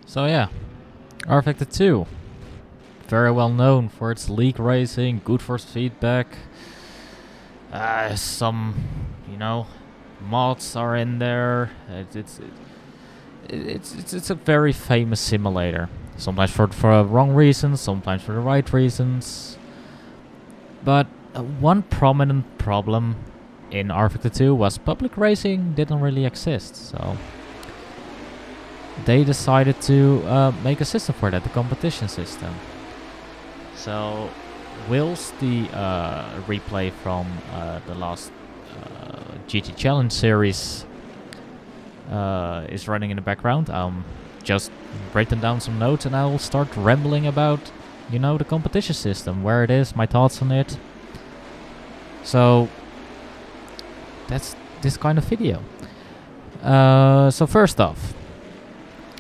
So yeah, rF 2, very well known for its league racing, good force feedback. Some, you know, mods are in there. It's a very famous simulator. Sometimes for wrong reasons, sometimes for the right reasons. But one prominent problem in rF 2 was public racing didn't really exist. So they decided to make a system for that, the competition system. So, whilst the replay from the last GT Challenge series is running in the background, just written down some notes and I'll start rambling about, the competition system, where it is, my thoughts on it. So, that's this kind of video. So first off,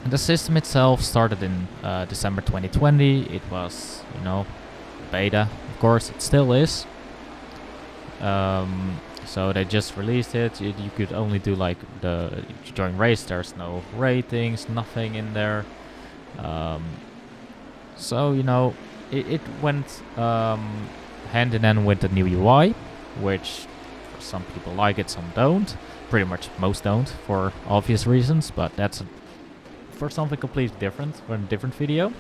the system itself started in December 2020. It was, beta. Of course, it still is. So they just released it. You could only do like during race. There's no ratings, nothing in there. So it went hand in hand with the new UI, which for some people like it, some don't. Pretty much most don't, for obvious reasons. But that's for something completely different, for a different video.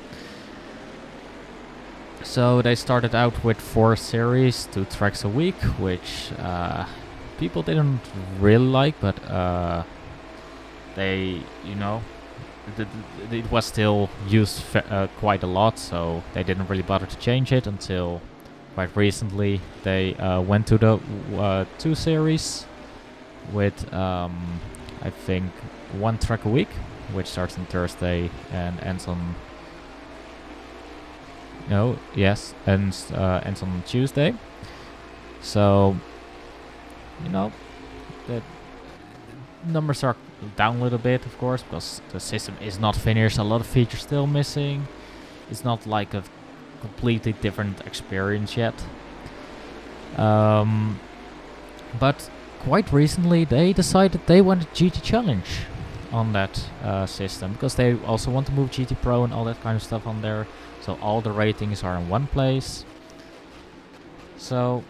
So they started out with 4 series, 2 tracks a week, which people didn't really like, but they, it was still used quite a lot, so they didn't really bother to change it until quite recently. They went to the 2 series with, I think, 1 track a week, which starts on Thursday and ends on ends on Tuesday. So, the numbers are down a little bit, of course, because the system is not finished. A lot of features still missing. It's not like a completely different experience yet. But quite recently, they decided they wanted GT Challenge on that system, because they also want to move GT Pro and all that kind of stuff on there. So all the ratings are in one place. So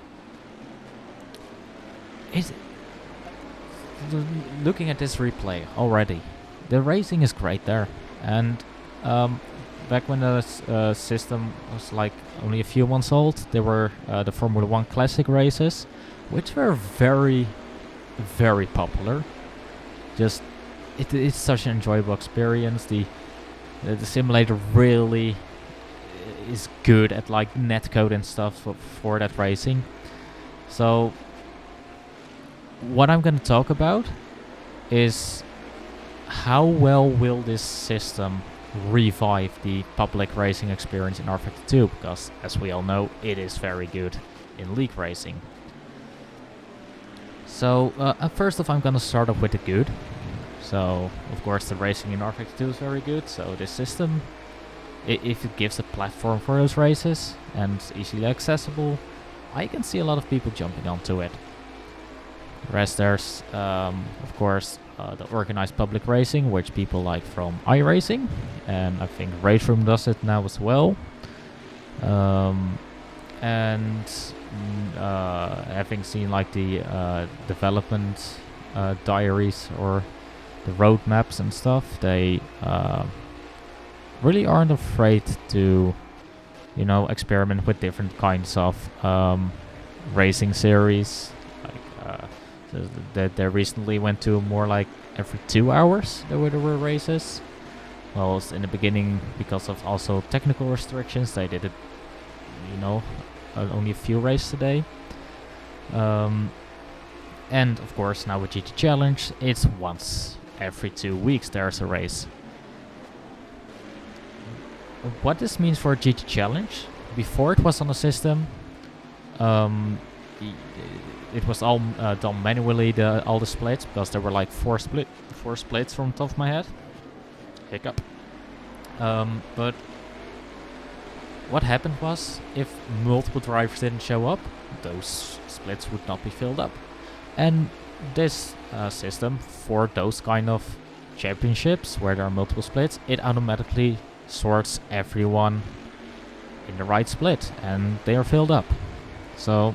looking at this replay already, the racing is great there. And back when the system was like only a few months old, there were the Formula 1 Classic races, which were very, very popular. Just it's such an enjoyable experience. The simulator really is good at like netcode and stuff for that racing. So what I'm going to talk about is how well will this system revive the public racing experience in rF 2, because as we all know, it is very good in league racing. So first off, I'm going to start off with the good. So of course the racing in rF 2 is very good, so this system, if it gives a platform for those races and easily accessible, I can see a lot of people jumping onto it. The rest, there's of course the organized public racing, which people like from iRacing, and I think Race Room does it now as well. And having seen like the development diaries or the roadmaps and stuff, they really aren't afraid to, experiment with different kinds of racing series. Like they recently went to more like every 2 hours there were races. Well, in the beginning, because of also technical restrictions, they did it, only a few races a day. And of course, now with GT Challenge, it's once every 2 weeks there's a race. What this means for GT Challenge, before it was on the system, it was all done manually, all the splits, because there were like 4 splits from the top of my head. Hiccup. But what happened was, if multiple drivers didn't show up, those splits would not be filled up. And this system, for those kind of championships where there are multiple splits, it automatically sorts everyone in the right split, and they are filled up. So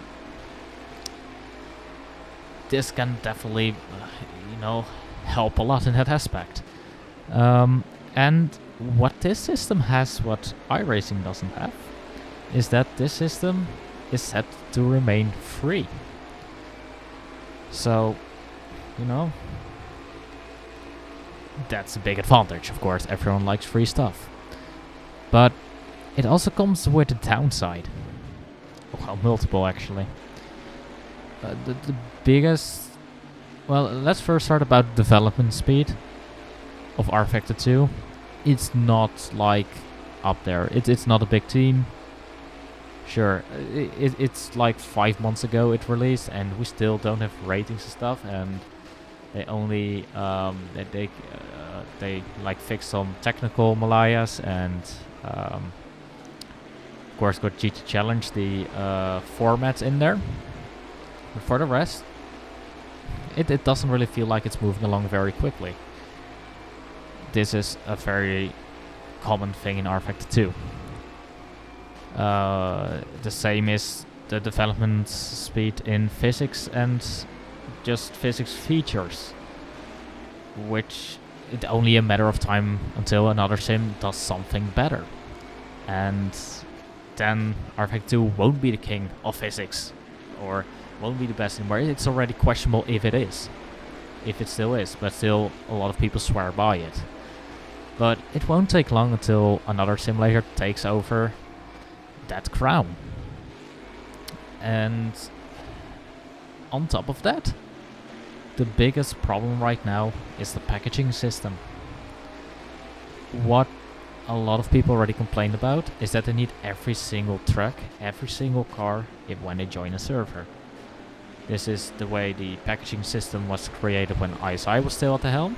this can definitely, help a lot in that aspect. And what this system has, what iRacing doesn't have, is that this system is set to remain free. So, that's a big advantage, of course. Everyone likes free stuff. But it also comes with a downside. Well, multiple, actually. The biggest... Well, let's first start about development speed of rF2. It's not, like, up there. It's not a big team. Sure, it's like 5 months ago it released, and we still don't have ratings and stuff, and they only they like fixed some technical malayas, and of course got GT Challenge, the formats in there. But for the rest, it doesn't really feel like it's moving along very quickly. This is a very common thing in rF2. The same is the development speed in physics and just physics features, which it's only a matter of time until another sim does something better, and then rF2 won't be the king of physics, or won't be the best anymore. It's already questionable if it is, if it still is, but still a lot of people swear by it. But it won't take long until another simulator takes over that crown. And on top of that, the biggest problem right now is the packaging system. What a lot of people already complained about is that they need every single track, every single car when they join a server. This is the way the packaging system was created when ISI was still at the helm.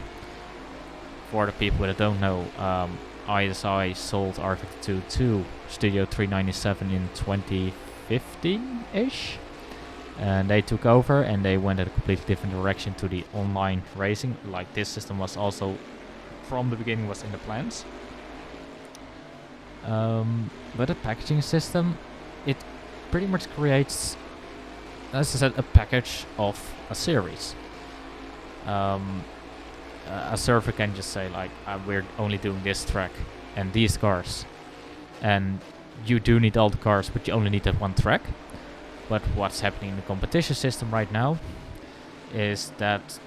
For the people that don't know, ISI sold rF2 to Studio 397 in 2015-ish, and they took over and they went in a completely different direction to the online racing. Like, this system was also from the beginning was in the plans, but the packaging system, it pretty much creates, as I said, a package of a series. A server can just say, like, we're only doing this track and these cars, and you do need all the cars, but you only need that one track. But what's happening in the competition system right now is that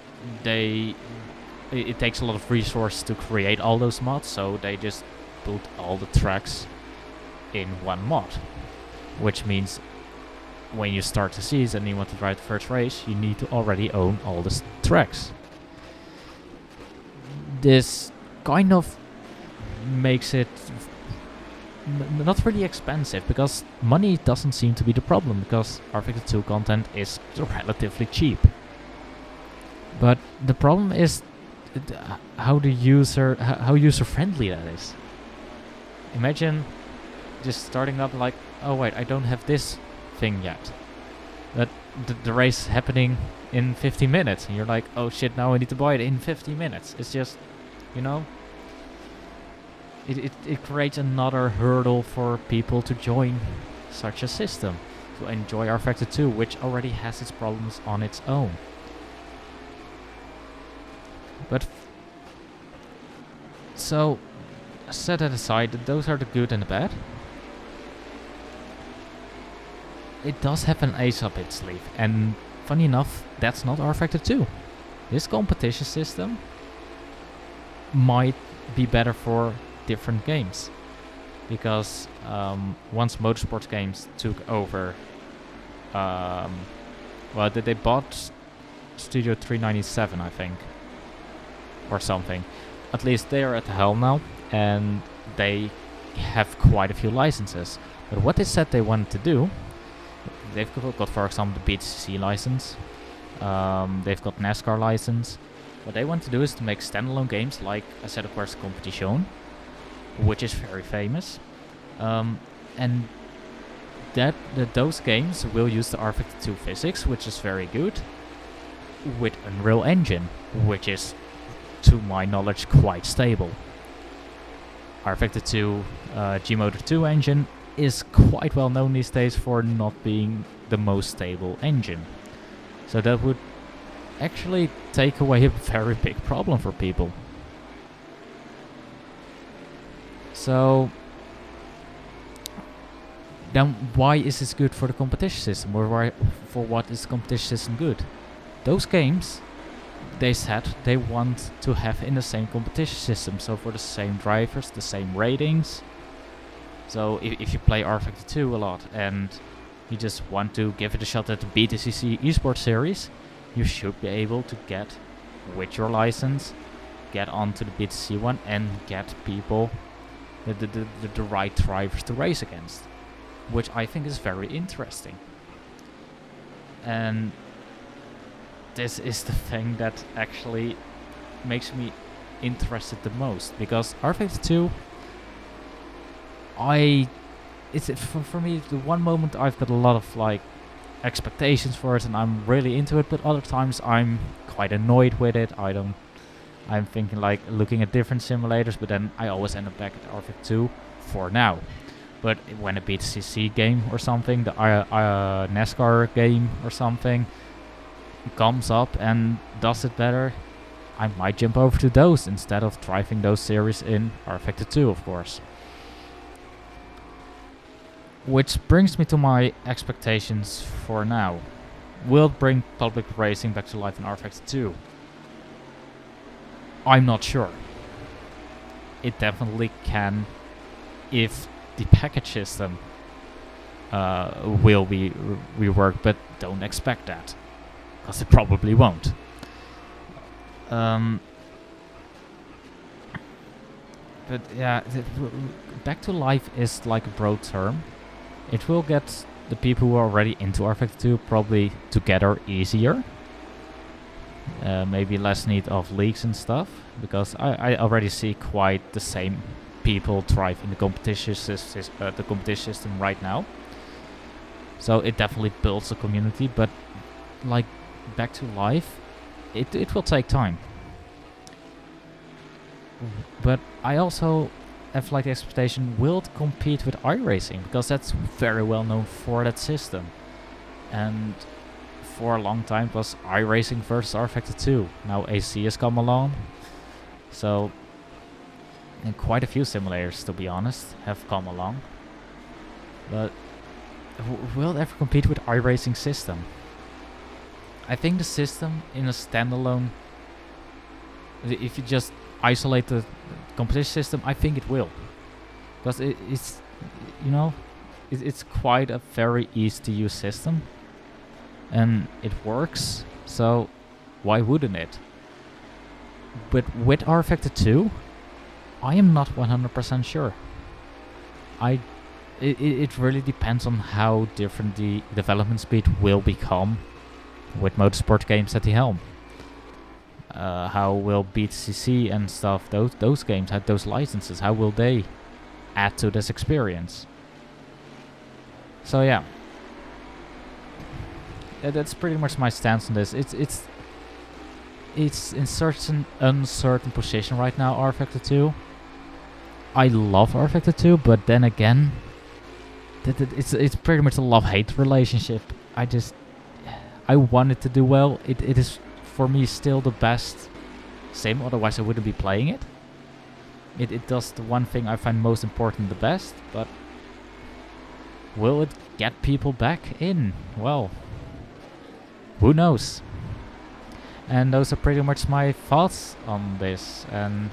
it takes a lot of resources to create all those mods, so they just put all the tracks in one mod, which means when you start the season and you want to drive the first race, you need to already own all the tracks. This kind of makes it not really expensive, because money doesn't seem to be the problem, because rF2 content is relatively cheap. But the problem is how user friendly that is. Imagine just starting up like, oh wait, I don't have this thing yet, but the race happening in 15 minutes, and you're like, oh shit, now I need to buy it in 15 minutes. It's just, it creates another hurdle for people to join such a system, to enjoy rF2, which already has its problems on its own. But so, set that aside, those are the good and the bad. It does have an ace up its sleeve, and funny enough, that's not rF2. This competition system might be better for different games, because once motorsports games took over, they bought Studio 397, I think, or something. At least they are at the helm now, and they have quite a few licenses. But what they said they wanted to do, they've got, for example, the BTCC license, they've got NASCAR license. What they want to do is to make standalone games, like I said, of course, Competition, which is very famous, and those games will use the rF2 physics, which is very good, with Unreal Engine, which is to my knowledge, quite stable. rF2 Gmotor 2 engine is quite well known these days for not being the most stable engine. So that would actually take away a very big problem for people. So then why is this good for the competition system, or why, for what is the competition system good? Those games, they said they want to have in the same competition system, so for the same drivers, the same ratings. So if you play rF2 2 a lot and you just want to give it a shot at the BTCC esports series, you should be able to get, with your license, get onto the BTC one and get people, the right drivers to race against, which I think is very interesting. And this is the thing that actually makes me interested the most, because rF2 2, for me, the one moment I've got a lot of like expectations for it and I'm really into it, but other times I'm quite annoyed with it. I'm thinking like looking at different simulators, but then I always end up back at rF2 2 for now. But when a BTCC game or something, the NASCAR game or something comes up and does it better, I might jump over to those instead of driving those series in rF2 2, of course. Which brings me to my expectations for now. Will it bring public racing back to life in rF2 2? I'm not sure. It definitely can if the package system will be reworked, but don't expect that, because it probably won't. But yeah, back to life is like a broad term. It will get the people who are already into rF2 2 probably together easier. Maybe less need of leagues and stuff, because I already see quite the same people driving the competition system right now. So it definitely builds a community, but like back to life, it will take time. But I also have like the expectation, will it compete with iRacing, because that's very well known for that system. And for a long time it was iRacing versus rF2 2. Now AC has come along, so, and quite a few simulators, to be honest, have come along. But will it ever compete with iRacing system? I think the system in a standalone, if you just isolate the competition system, I think it will, because it's, you know, it's quite a very easy to use system and it works, so why wouldn't it? But with rF2 2, I am not 100% sure. It really depends on how different the development speed will become with motorsport games at the helm. How will BTCC and stuff, those games, had those licenses, how will they add to this experience? So yeah, that's pretty much my stance on this. It's in certain uncertain position right now, rF2 2. I love rF2 2, but then again, it's pretty much a love-hate relationship. I want it to do well. It is, for me, still the best sim, otherwise I wouldn't be playing it. It does the one thing I find most important the best, but will it get people back in? Well, who knows? And those are pretty much my thoughts on this. And,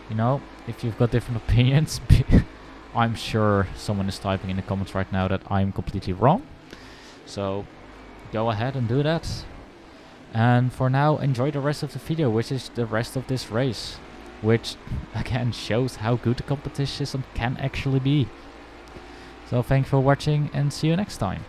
you know, if you've got different opinions, I'm sure someone is typing in the comments right now that I'm completely wrong. So go ahead and do that. And for now, enjoy the rest of the video, which is the rest of this race, which again shows how good the competition system can actually be. So thank you for watching and see you next time.